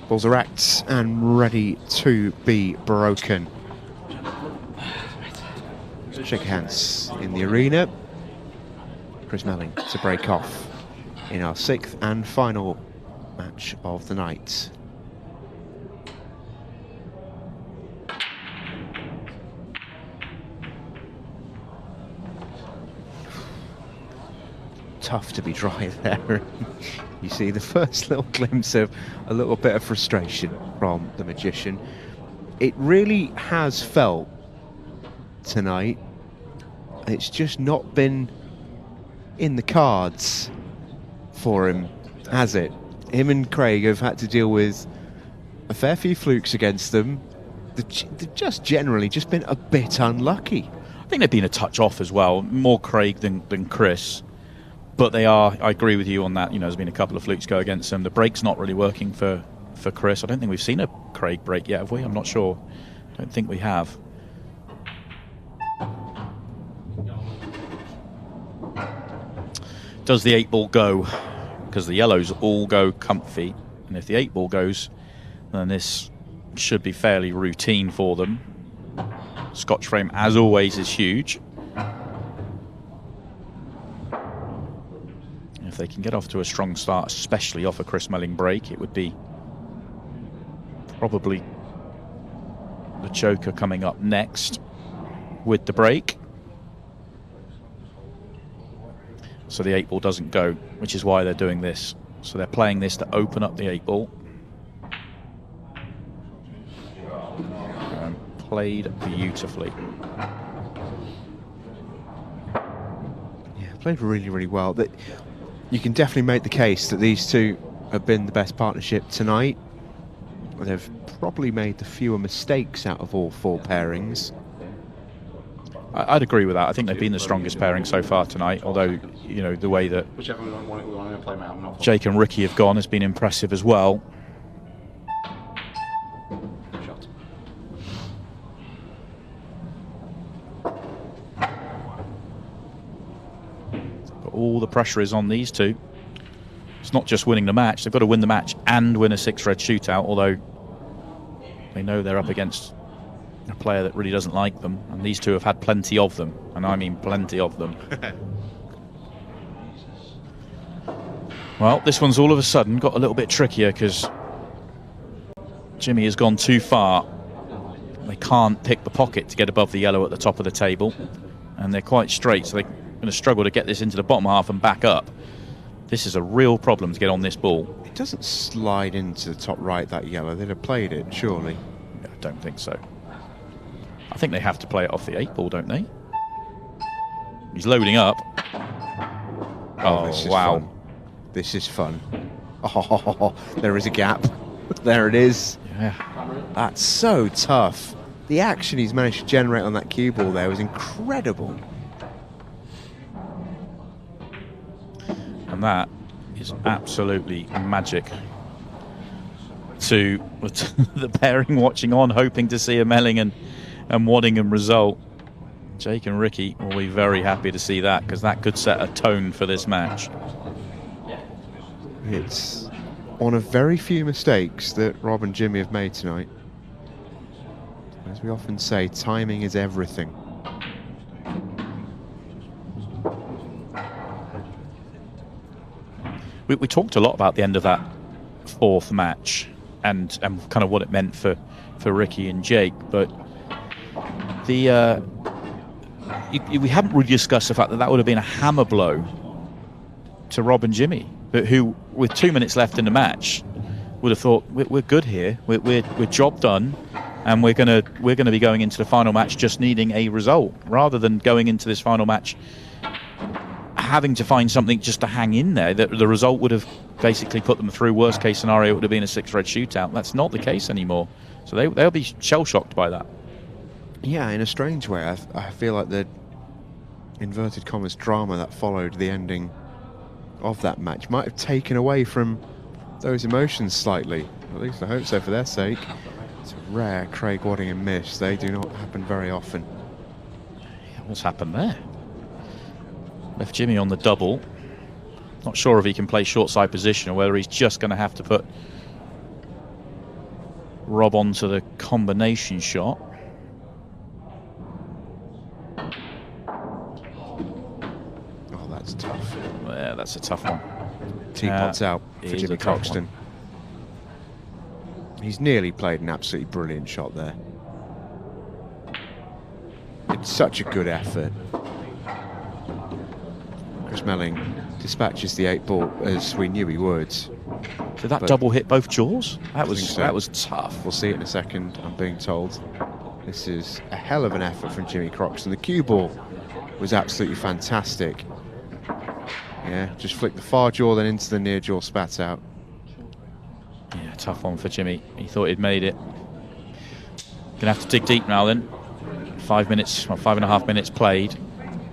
Balls are racked and ready to be broken. So shake hands in the arena. Chris Melling to break off in our 6th and final match of the night. Tough to be dry there. You see the first little glimpse of a little bit of frustration from the magician. It really has felt tonight, it's just not been in the cards for him, has it? Him and Craig have had to deal with a fair few flukes against them. They've just generally just been a bit unlucky. I think they've been a touch off as well, more Craig than Chris. But they are, I agree with you on that, you know, there's been a couple of flukes go against them. The break's not really working for Chris. I don't think we've seen a Craig break yet, have we? I'm not sure. I don't think we have. Does the 8-ball go? Because the yellows all go comfy. And if the 8-ball goes, then this should be fairly routine for them. Scotch frame, as always, is huge. If they can get off to a strong start, especially off a Chris Melling break, it would be probably the joker coming up next with the break. So the 8-ball doesn't go, which is why they're doing this. So they're playing this to open up the 8-ball. And played beautifully. Yeah, played really, really well. You can definitely make the case that these two have been the best partnership tonight. They've probably made the fewer mistakes out of all 4 pairings. I'd agree with that. I think they've been the strongest pairing so far tonight, although, you know, the way that Jake and Rikki have gone has been impressive as well. All the pressure is on these two. It's not just winning the match, they've got to win the match and win a 6-red shootout, although they know they're up against a player that really doesn't like them, and these two have had plenty of them, and I mean plenty of them. Well, this one's all of a sudden got a little bit trickier because Jimmy has gone too far. They can't pick the pocket to get above the yellow at the top of the table, and they're quite straight, so they're going to struggle to get this into the bottom half and back up. This is a real problem to get on this ball. It doesn't slide into the top right, that yellow. They'd have played it, surely. I don't think so. I think they have to play it off the 8-ball, don't they? He's loading up. Oh, this is wow. Fun. This is fun. Oh, there is a gap. There it is. Yeah. That's so tough. The action he's managed to generate on that cue ball there was incredible. And that is absolutely magic to the pairing watching on, hoping to see a Melling and Waddingham result. Jake and Rikki will be very happy to see that, because that could set a tone for this match. It's one of very few mistakes that Rob and Jimmy have made tonight. As we often say, timing is everything. We talked a lot about the end of that 4th match and kind of what it meant for Rikki and Jake, but we haven't really discussed the fact that would have been a hammer blow to Rob and Jimmy, who, with 2 minutes left in the match, would have thought we're good here, we're job done, and we're gonna be going into the final match just needing a result, rather than going into this final match having to find something just to hang in there. That the result would have basically put them through. Worst case scenario, it would have been a 6-red shootout. That's not the case anymore, so they'll be shell shocked by that. Yeah, in a strange way, I feel like the inverted commas drama that followed the ending of that match might have taken away from those emotions slightly. At least I hope so, for their sake. It's a rare Craig Waddingham miss. They do not happen very often. Yeah, what's happened there? Left Jimmy on the double. Not sure if he can play short side position or whether he's just going to have to put Rob onto the combination shot. Oh, that's tough. Yeah, that's a tough one. Teapot's out for Jimmy Croxton. He's nearly played an absolutely brilliant shot there. It's such a good effort. Chris Melling dispatches the 8-ball as we knew he would. Did that double hit both jaws? That was tough. We'll see it in a second, I'm being told. This is a hell of an effort from Jimmy Croxton. The cue ball was absolutely fantastic. Yeah, just flicked the far jaw, then into the near jaw, spat out. Yeah, tough one for Jimmy. He thought he'd made it. Gonna have to dig deep now then. 5 minutes, well, 5.5 minutes played,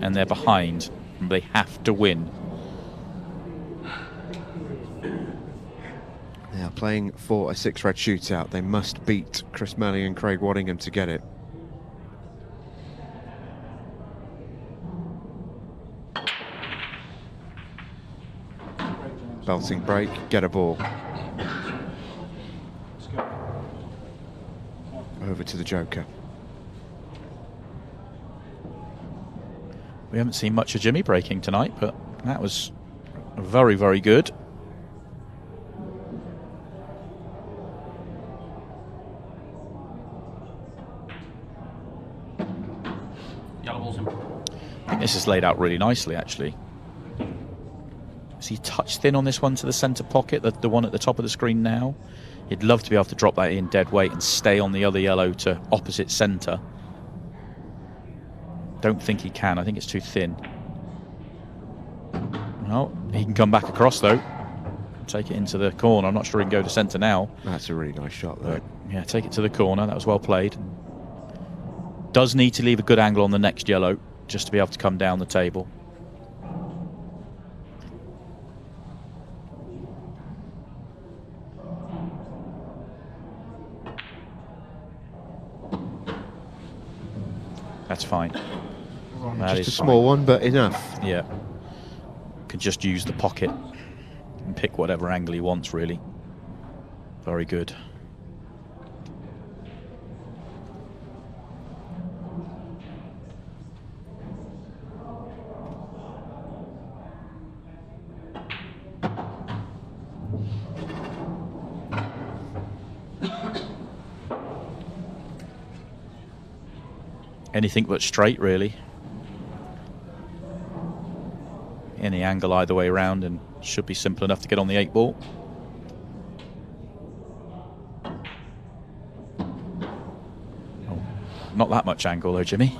and they're behind. And they have to win. They are playing for a 6-red shootout. They must beat Chris Melling and Craig Waddingham to get it. Belting break, get a ball. Over to the joker. We haven't seen much of Jimmy breaking tonight, but that was very, very good. I think this is laid out really nicely, actually. Is he touch thin on this one to the centre pocket, the one at the top of the screen now? He'd love to be able to drop that in dead weight and stay on the other yellow to opposite centre. Don't think he can. I think it's too thin. Well, he can come back across, though. Take it into the corner. I'm not sure he can go to centre now. That's a really nice shot, though. Yeah, take it to the corner. That was well played. Does need to leave a good angle on the next yellow just to be able to come down the table. That's fine. That just a small one, but enough. Yeah. Can just use the pocket and pick whatever angle he wants, really. Very good. Anything but straight, really. Any angle either way around, and should be simple enough to get on the 8-ball. Oh, not that much angle though, Jimmy.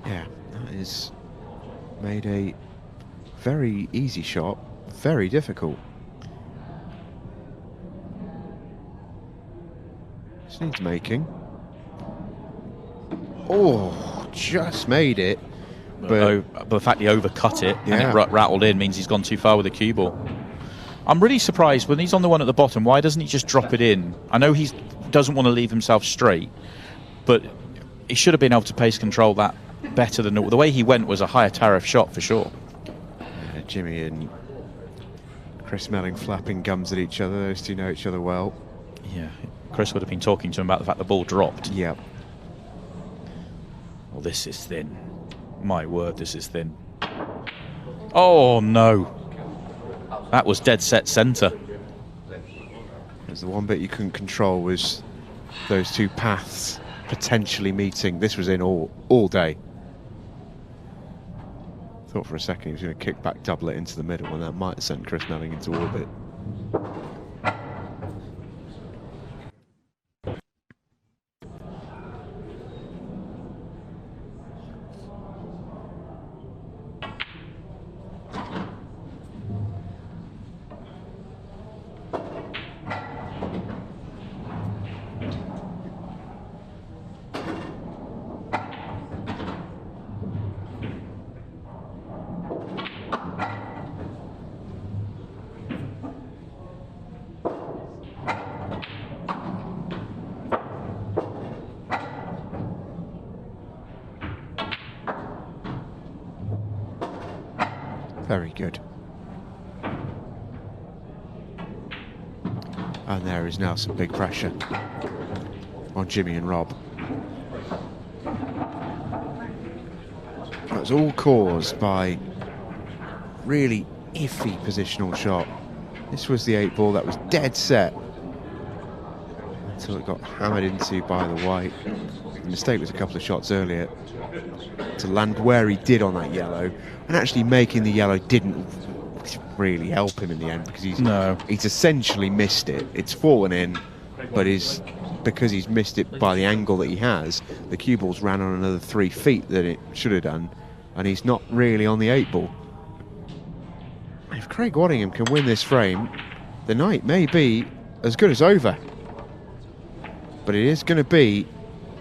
Yeah, that is made a very easy shot, very difficult. Just needs making. Oh, just made it. But the fact he overcut it and it rattled in means he's gone too far with the cue ball. I'm really surprised when he's on the one at the bottom, why doesn't he just drop it in? I know he doesn't want to leave himself straight, but he should have been able to pace control that better than the way he went was a higher tariff shot for sure. Yeah, Jimmy and Chris Melling flapping gums at each other. Those two know each other well. Yeah, Chris would have been talking to him about the fact the ball dropped. Yep. Well, this is thin. My word, this is thin. Oh, no. That was dead set centre. There's the one bit you couldn't control was those two paths potentially meeting. This was in all day. Thought for a second he was going to kick back, double it into the middle, and that might have sent Chris Melling into orbit. Very good. And there is now some big pressure on Jimmy and Rob. That's all caused by really iffy positional shot. This was the 8 ball that was dead set until it got hammered into by the white. The mistake was a couple of shots earlier to land where he did on that yellow, and actually making the yellow didn't really help him in the end, because he's essentially missed it. It's fallen in, but because he's missed it by the angle that he has, the cue ball's ran on another 3 feet than it should have done, and he's not really on the 8 ball. If Craig Waddingham can win this frame, the night may be as good as over. But it is going to be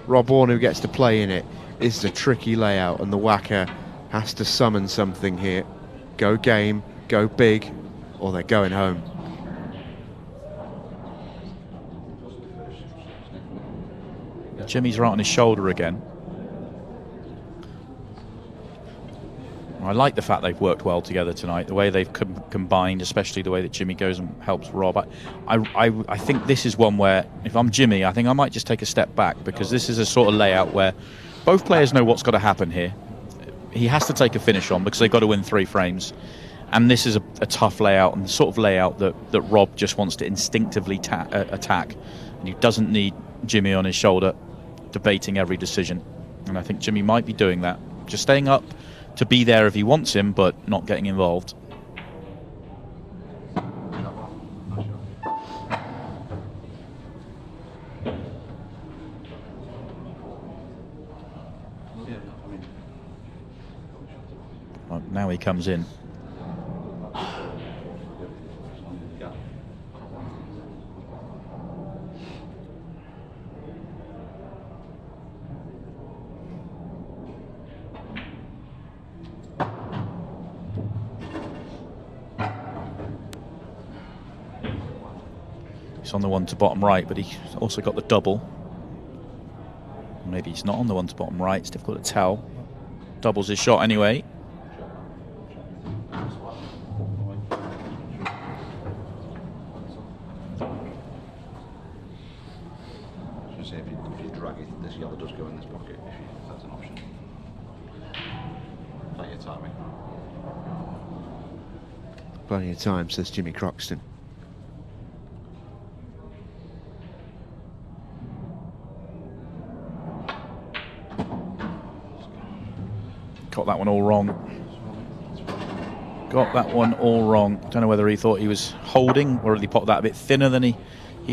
Rob Wharne who gets to play in it. This is a tricky layout, and the whacker has to summon something here. Go game, go big, or they're going home. Jimmy's right on his shoulder again. I like the fact they've worked well together tonight, the way they've combined, especially the way that Jimmy goes and helps Rob. I think this is one where, if I'm Jimmy, I think I might just take a step back, because this is a sort of layout where both players know what's got to happen here. He has to take a finish on, because they've got to win 3 frames. And this is a tough layout, and the sort of layout that Rob just wants to instinctively attack. And he doesn't need Jimmy on his shoulder debating every decision. And I think Jimmy might be doing that. Just staying up to be there if he wants him, but not getting involved. Well, now he comes in. On the one to bottom right, but he's also got the double. Maybe he's not on the one to bottom right, it's difficult to tell. Doubles his shot anyway. If you drag it, this yellow does go in this pocket, if that's an option. Plenty of timing. Plenty of time, says Jimmy Croxton. Got that one all wrong. Got that one all wrong. Don't know whether he thought he was holding, or whether he popped that a bit thinner than he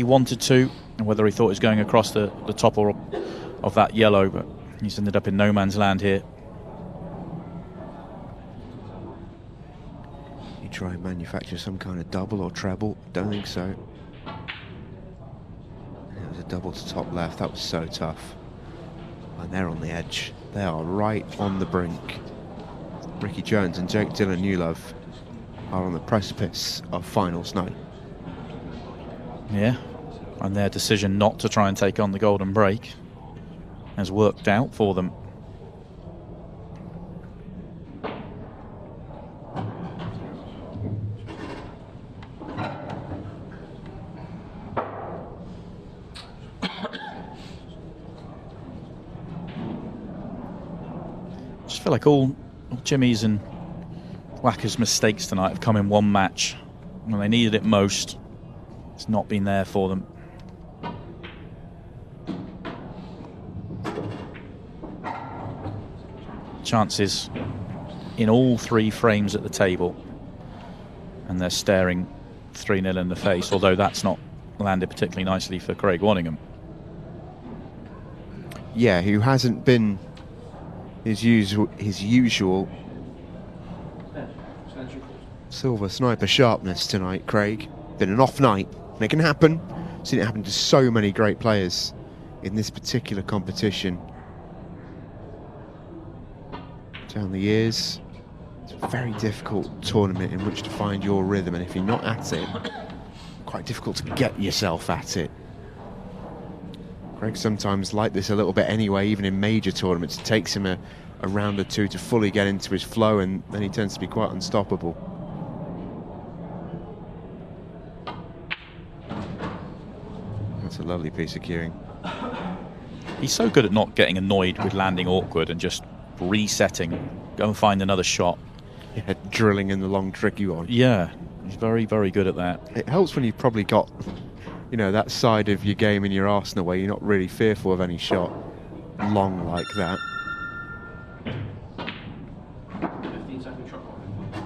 wanted to, and whether he thought he was going across the top of that yellow, but he's ended up in no man's land here. You try and manufacture some kind of double or treble? Don't think so. It was a double to top left. That was so tough. And they're on the edge. They are right on the brink. Rikki Jones and Jake Dillon Newlove are on the precipice of finals night. Yeah, and their decision not to try and take on the golden break has worked out for them. I feel like all Jimmy's and Whacker's mistakes tonight have come in one match when they needed it most. It's not been there for them. Chances in all 3 frames at the table, and they're staring 3-0 in the face, although that's not landed particularly nicely for Craig Waddingham. Yeah, who hasn't been his usual silver sniper sharpness tonight, Craig. Been an off night, and it can happen. Seen it happen to so many great players in this particular competition down the years. It's a very difficult tournament in which to find your rhythm, and if you're not at it, quite difficult to get yourself at it. Craig sometimes like this a little bit anyway, even in major tournaments. It takes him a round or two to fully get into his flow, and then he tends to be quite unstoppable. That's a lovely piece of cueing. He's so good at not getting annoyed with landing awkward and just resetting, go and find another shot. Yeah, drilling in the long, tricky one. Yeah, he's very, very good at that. It helps when you've probably got, you know, that side of your game in your arsenal where you're not really fearful of any shot long like that.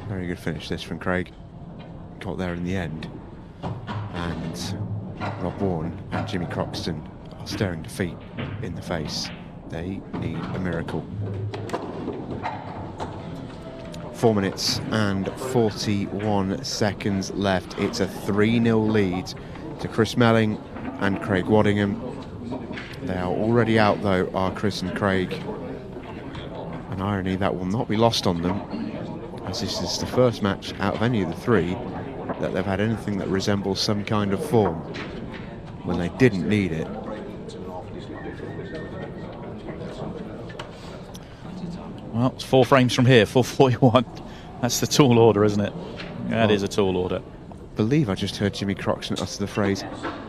Very good finish this from Craig. Got there in the end. And Rob Wharne and Jimmy Croxton are staring defeat in the face. They need a miracle. 4 minutes and 41 seconds left. It's a 3-0 lead to Chris Melling and Craig Waddingham. They are already out though, are Chris and Craig. An irony that will not be lost on them, as this is the first match out of any of the three that they've had anything that resembles some kind of form when they didn't need it. Well, it's 4 frames from here, 4:41. That's the tall order, isn't it? That is a tall order. I believe I just heard Jimmy Croxton utter the phrase,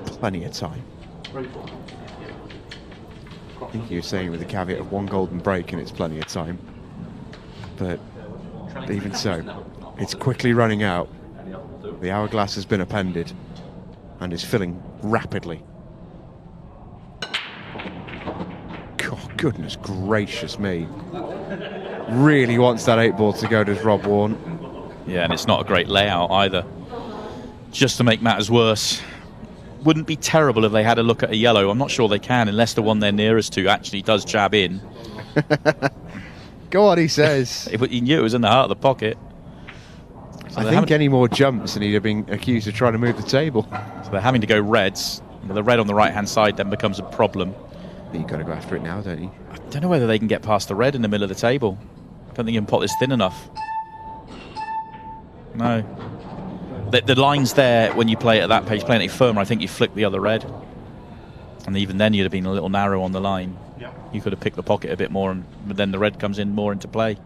plenty of time. I think he was saying with the caveat of 1 golden break and it's plenty of time. But even so, it's quickly running out. The hourglass has been appended and is filling rapidly. God, goodness gracious me. Really wants that 8-ball to go to Rob Wharne. Yeah, and it's not a great layout either. Just to make matters worse, wouldn't be terrible if they had a look at a yellow. I'm not sure they can, unless the one they're nearest to actually does jab in. Go on, he says. He knew it was in the heart of the pocket. So I think any more jumps and he'd have been accused of trying to move the table. So they're having to go reds. The red on the right-hand side then becomes a problem. You've got to go after it now, don't you? I don't know whether they can get past the red in the middle of the table. I don't think you can pot this thin enough. No. The line's there when you play it at that pace, playing it firmer. I think you flick the other red. And even then you'd have been a little narrow on the line. You could have picked the pocket a bit more, but then the red comes in more into play.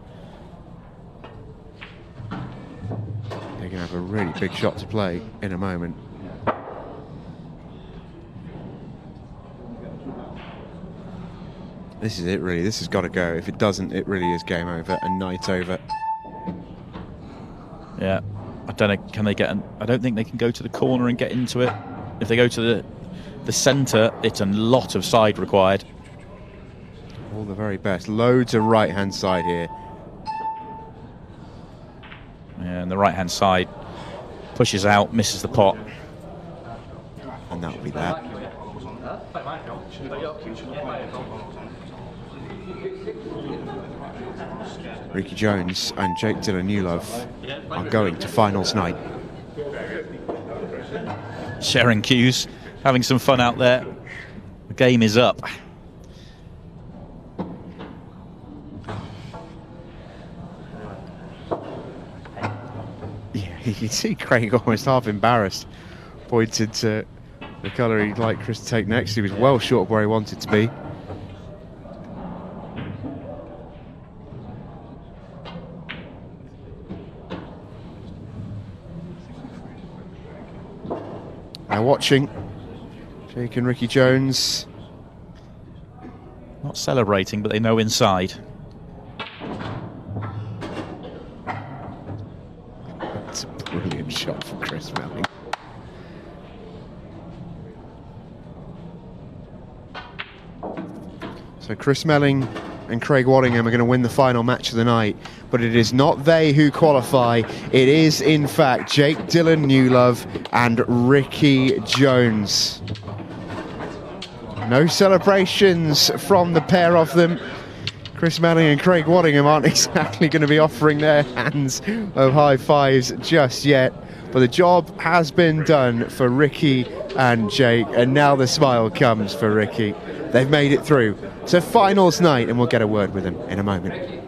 They're going to have a really big shot to play in a moment. This is it, really. This has got to go. If it doesn't, it really is game over and night over. Yeah. I don't know, can they get I don't think they can go to the corner and get into it. If they go to the centre, it's a lot of side required. All the very best. Loads of right-hand side here. Yeah, and the right-hand side pushes out, misses the pot. And that'll be that. Rikki Jones and Jake Newlove are going to finals night. Sharing cues, having some fun out there. The game is up. Yeah, you can see Craig almost half embarrassed, pointed to the colour he'd like Chris to take next. He was well short of where he wanted to be. Now watching Jake and Rikki Jones. Not celebrating, but they know inside. That's a brilliant shot from Chris Melling. So Chris Melling and Craig Waddingham are going to win the final match of the night, but it is not they who qualify. It is, in fact, Jake Newlove and Rikki Jones. No celebrations from the pair of them. Chris Melling and Craig Waddingham aren't exactly going to be offering their hands of high fives just yet, but the job has been done for Rikki and Jake, and now the smile comes for Rikki. They've made it through to finals night, and we'll get a word with them in a moment.